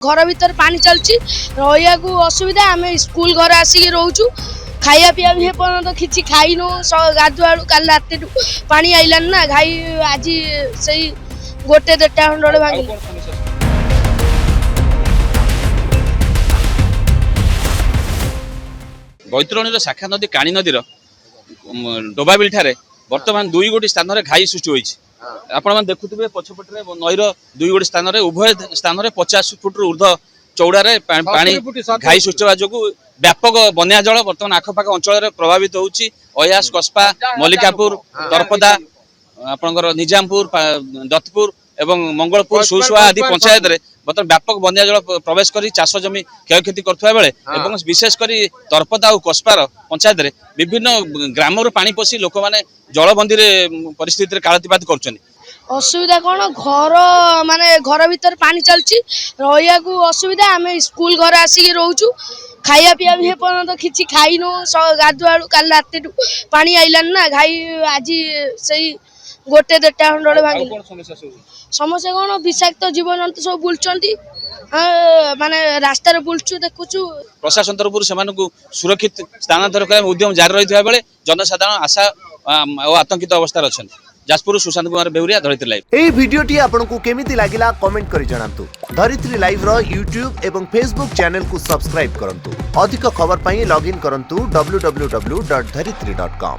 घर भीतर पानी चलती रहा असुविधा आम स्कूल घर आसिक रोचु खाया पीया भी पर्यटन किसी खाइन गाधुआ काल रात पा आईलान ना घाई आज से गोटे 1.5 घंटा भांग बैतरणी शाखा नदी काणी नदीर डोबाबिल ठारे बर्तमान 2 गोटी स्थान में घाई सृष्टि होती आपण मैंने देखुए पछपटे नईर 2 गोटी स्थान में उभय स्थान में 50 फुट ऊर्ध चौड़ारे पानी घाई सृष्टि होगा जो व्यापक बन्या जल बर्तमान आखपाख अंचल प्रभावित होउची अयास कस्पा मल्लिकापुर तरपदा आपणकर निजामपुर दत्तपुर एवं मंगलपुर सुसुआ आदि पंचायत रे बर्तमान व्यापक बन्या जल प्रवेश कर चाष जमी क्षयक्षति करुवा बेले एवं विशेषकर तरपदा और कस्पार पंचायत रे विभिन्न ग्राम पानी पशि लोक मैंने जलबंदी परिस्थिति कालातीपात कर असुविधा कौन घर माने घर भीतर पानी चलती रहा असुविधा आम स्कूल घर आसिक रोचु खाया पीया भी पर्यटन किसी खाइन गाधुआ काल रात पा आईलान ना घाई आज से गोटे 1.5 घंटा भांग समस्या कौन विषाक्त जीव जंतु सब बुलूँ माने रास्तार बुलचु देखुचु प्रशासन तरफ से सुरक्षित स्थानांतर उद्यम जारी रही बेले जनसाधारण आशा और आतंकित अवस्था अच्छा जाजपुर सुशांत कुमार बेउरिया धरित्री लाइव एई वीडियोटी आपनकु केमिति लागिला कमेंट करि जणांतु। धरित्री लाइव रो यूट्यूब एवं फेसबुक चैनल को सब्सक्राइब करंतु। अधिक खबर पई लॉगिन करंतु www.dharitri.com।